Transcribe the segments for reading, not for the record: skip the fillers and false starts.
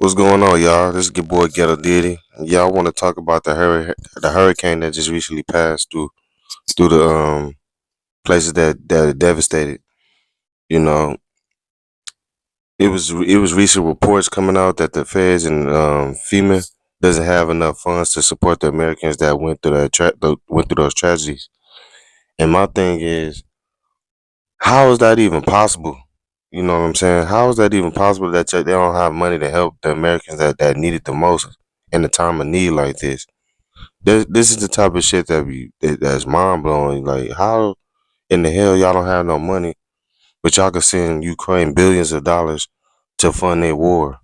What's going on, y'all? This is your boy Ghetto Diddy. Y'all want to talk about the hurricane that just recently passed through the places that are devastated. You know, it was recent reports coming out that the feds and Fema doesn't have enough funds to support the Americans that went through those tragedies. And my thing is, how is that even possible? You know what I'm saying? How is that even possible that they don't have money to help the Americans that need it the most in a time of need like this? This is the type of shit that's mind blowing. Like, how in the hell y'all don't have no money, but y'all can send Ukraine billions of dollars to fund their war?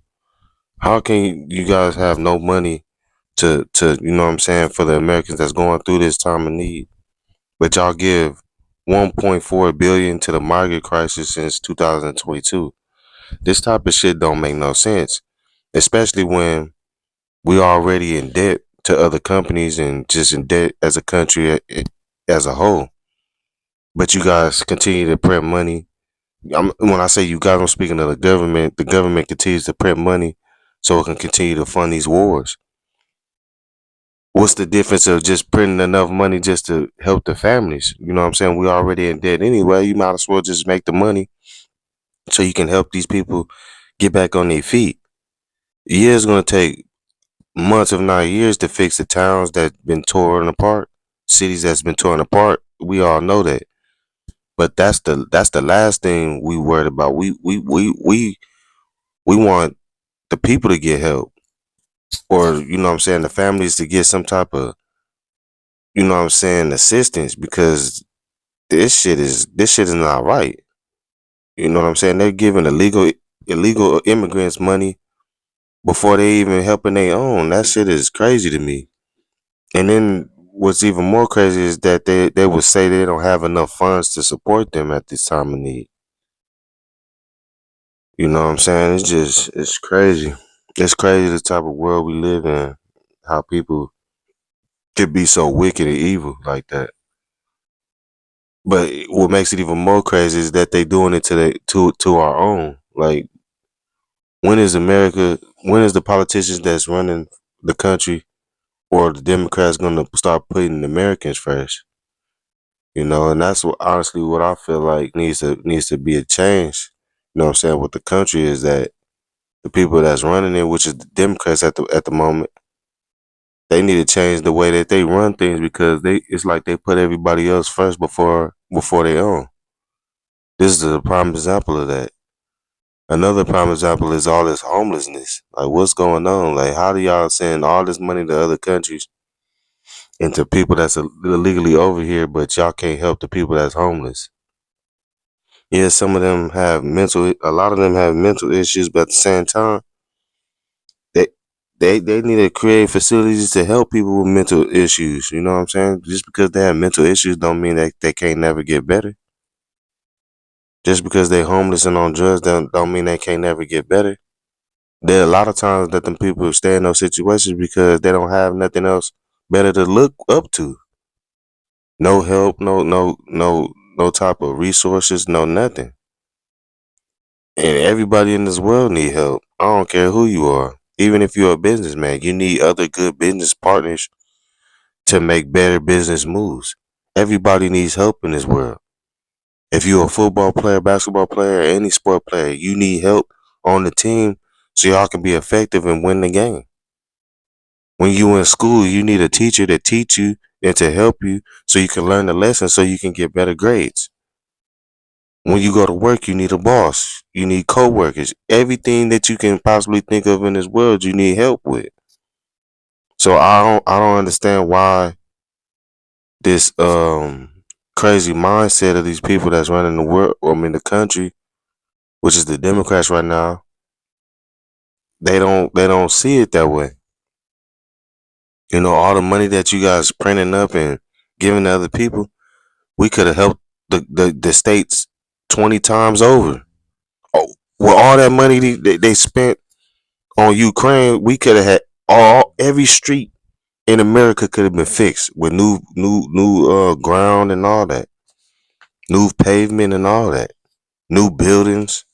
How can you guys have no money to you know what I'm saying, for the Americans that's going through this time of need, but y'all give 1.4 billion to the migrant crisis since 2022? This type of shit don't make no sense, especially when we already in debt to other companies and just in debt as a country as a whole. But you guys continue to print money. When I say you guys, I'm speaking of the government. The government continues to print money so it can continue to fund these wars. What's the difference of just printing enough money just to help the families? You know what I'm saying? We already in debt anyway. You might as well just make the money so you can help these people get back on their feet. Yeah, it's going to take months, if not years, to fix the towns that's been torn apart, cities that's been torn apart. We all know that. But that's the last thing we worried about. We want the people to get help, or you know what I'm saying, the families to get some type of, you know what I'm saying, assistance, because this shit is not right. You know what I'm saying? They're giving illegal immigrants money before they even helping their own. That shit is crazy to me. And then what's even more crazy is that they would say they don't have enough funds to support them at this time of need. You know what I'm saying? It's crazy. It's crazy the type of world we live in. How people could be so wicked and evil like that. But what makes it even more crazy is that they doing it to our own. Like, when is America? When is the politicians that's running the country or the Democrats gonna start putting Americans first? You know, and that's what, honestly, what I feel like needs to be a change. You know what I'm saying? With the country is that the people that's running it, which is the Democrats at the moment, they need to change the way that they run things, because it's like they put everybody else first before they own. This is a prime example of that. Another prime example is all this homelessness. Like, what's going on? Like, how do y'all send all this money to other countries and to people that's illegally over here, but y'all can't help the people that's homeless? Yeah, some of them have a lot of them have mental issues, but at the same time, they they need to create facilities to help people with mental issues. You know what I'm saying? Just because they have mental issues don't mean that they can't never get better. Just because they homeless and on drugs don't mean they can't never get better. There are a lot of times that them people stay in those situations because they don't have nothing else better to look up to. No help, no type of resources, no nothing. And everybody in this world need help. I don't care who you are. Even if you're a businessman, you need other good business partners to make better business moves. Everybody needs help in this world. If you're a football player, basketball player, any sport player, you need help on the team so y'all can be effective and win the game. When you in school, you need a teacher to teach you and to help you so you can learn the lesson so you can get better grades. When you go to work, you need a boss. You need coworkers. Everything that you can possibly think of in this world, you need help with. So I don't understand why this crazy mindset of these people that's running the world, the country, which is the Democrats right now, they don't see it that way. You know, all the money that you guys printing up and giving to other people, we could have helped the states 20 times over. Oh, with all that money they spent on Ukraine, we could have had every street in America could have been fixed with new ground and all that, new pavement and all that, new buildings,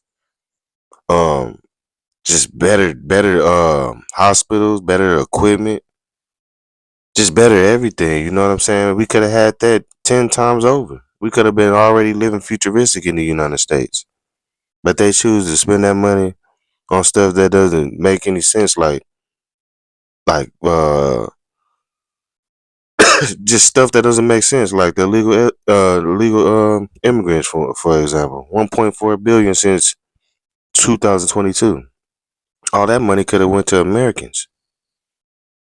um, Just better hospitals, better equipment, just better everything. You know what I'm saying? We could have had that 10 times over. We could have been already living futuristic in the United States. But they choose to spend that money on stuff that doesn't make any sense, like just stuff that doesn't make sense, like the legal immigrants, for example. 1.4 billion since 2022. All that money could have went to Americans.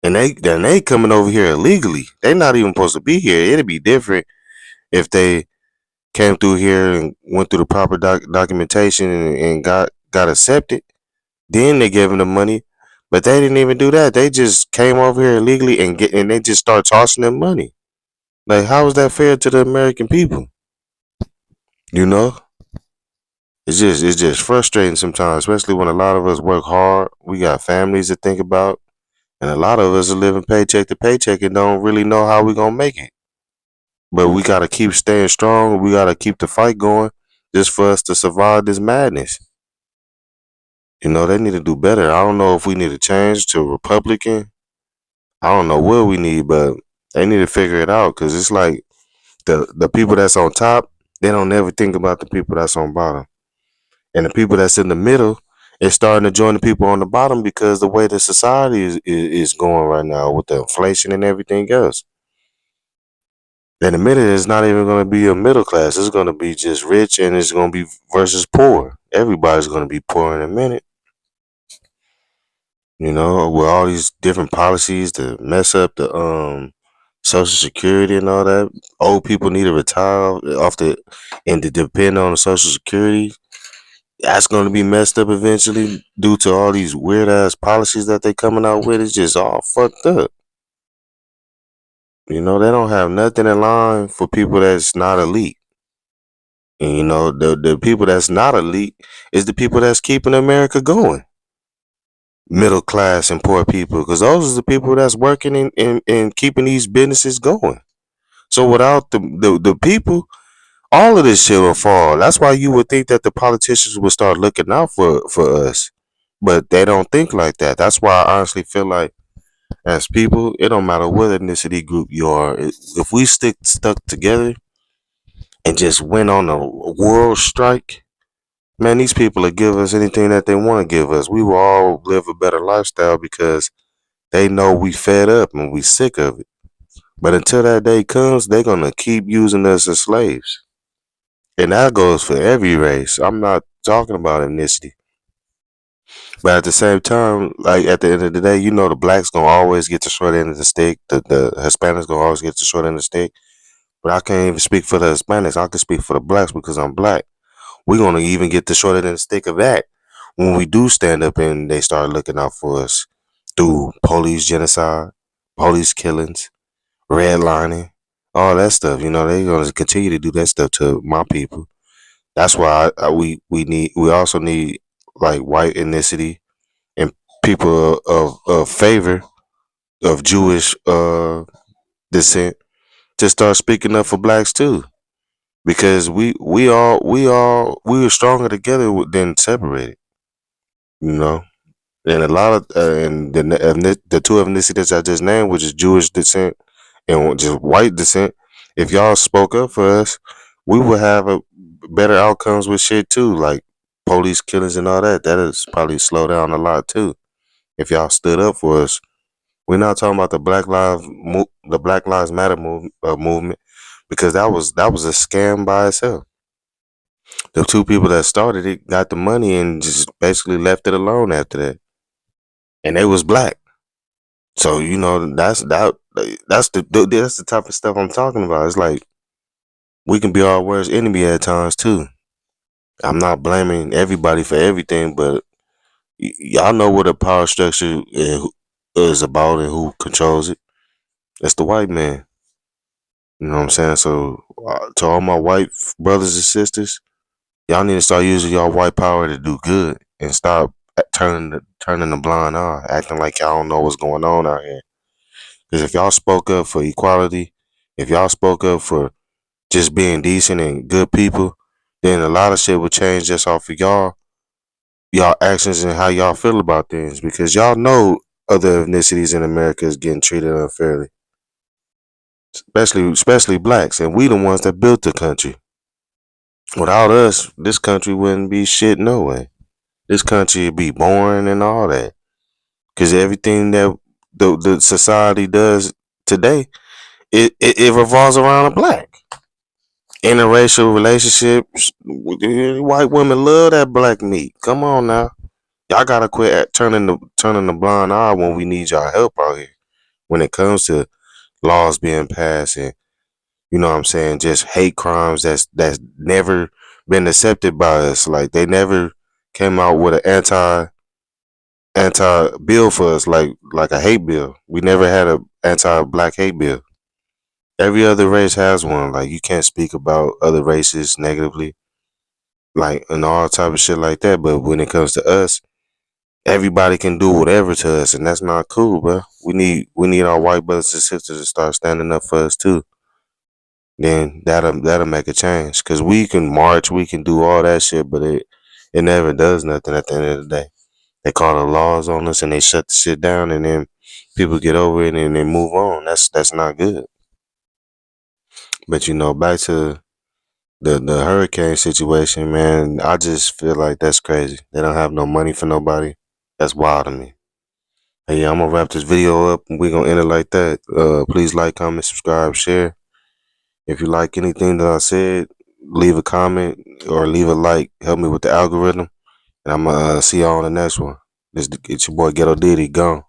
And they coming over here illegally. They not even supposed to be here. It'd be different if they came through here and went through the proper documentation and got accepted. Then they gave them the money, but they didn't even do that. They just came over here illegally and they just start tossing them money. Like, how is that fair to the American people? You know, it's just frustrating sometimes, especially when a lot of us work hard. We got families to think about, and a lot of us are living paycheck to paycheck and don't really know how we gonna make it. But we gotta keep staying strong. We gotta keep the fight going, just for us to survive this madness. You know, they need to do better. I don't know if we need to change to Republican. I don't know what we need, but they need to figure it out because it's like the people that's on top, they don't ever think about the people that's on bottom, and the people that's in the middle is starting to join the people on the bottom because the way the society is going right now with the inflation and everything else. In a minute, it's not even going to be a middle class. It's going to be just rich, and it's going to be versus poor. Everybody's going to be poor in a minute. You know, with all these different policies to mess up the Social Security and all that. Old people need to retire off the and to depend on the Social Security. That's going to be messed up eventually due to all these weird ass policies that they coming out with. It's just all fucked up. You know, they don't have nothing in line for people that's not elite. And you know, the people that's not elite is the people that's keeping America going. Middle class and poor people, because those are the people that's working and keeping these businesses going. So without the people, all of this shit will fall. That's why you would think that the politicians would start looking out for us, but they don't think like that. That's why I honestly feel like as people, it don't matter what ethnicity group you are. If we stuck together and just went on a world strike, man, these people will give us anything that they want to give us. We will all live a better lifestyle because they know we fed up and we sick of it. But until that day comes, they're gonna keep using us as slaves. And that goes for every race. I'm not talking about ethnicity. But at the same time, like at the end of the day, you know the blacks gonna always get the short end of the stick. The Hispanics gonna always get the short end of the stick. But I can't even speak for the Hispanics. I can speak for the blacks because I'm black. We're gonna even get the short end of the stick of that when we do stand up and they start looking out for us through police genocide, police killings, redlining, all that stuff. You know, they're gonna continue to do that stuff to my people. That's why we also need like white ethnicity and people of favor of Jewish descent to start speaking up for blacks too, because we were stronger together than separated. You know, and a lot of and the two ethnicities I just named, which is Jewish descent and just white descent, if y'all spoke up for us, we would have a better outcomes with shit too, like police killings and all that. That is probably slow down a lot too. If y'all stood up for us, we're not talking about the Black Lives Matter movement, because that was a scam by itself. The two people that started it got the money and just basically left it alone after that, and they was black. So you know that's the type of stuff I'm talking about. It's like we can be our worst enemy at times too. I'm not blaming everybody for everything, but y'all know what a power structure is about and who controls it. That's the white man. You know what I'm saying? So to all my white brothers and sisters, y'all need to start using y'all white power to do good and stop turning the blind eye, acting like y'all don't know what's going on out here. Because if y'all spoke up for equality, if y'all spoke up for just being decent and good people, then a lot of shit would change just off of y'all y'all actions and how y'all feel about things, because y'all know other ethnicities in America is getting treated unfairly, especially blacks, and we the ones that built the country. Without us, this country wouldn't be shit no way. This country would be boring and all that, because everything that the society does today, it revolves around a black. Interracial relationships, white women love that black meat. Come on now, y'all gotta quit turning the blind eye when we need y'all help out here. When it comes to laws being passed, and you know what I'm saying, just hate crimes that's never been accepted by us. Like they never came out with an anti bill for us, like a hate bill. We never had a anti black hate bill. Every other race has one. Like you can't speak about other races negatively, like and all type of shit like that. But when it comes to us, everybody can do whatever to us, and that's not cool, bro. We need our white brothers and sisters to start standing up for us too. Then that'll make a change. Cause we can march, we can do all that shit, but it never does nothing at the end of the day. They call the laws on us and they shut the shit down, and then people get over it and they move on. That's not good. But back to the hurricane situation, man. I just feel like that's crazy. They don't have no money for nobody. That's wild to me. Hey, yeah, I'm gonna wrap this video up and we're gonna end it like that. Please like, comment, subscribe, share. If you like anything that I said, leave a comment or leave a like. Help me with the algorithm. And I'm gonna see y'all on the next one. It's your boy Ghetto Diddy. Gone.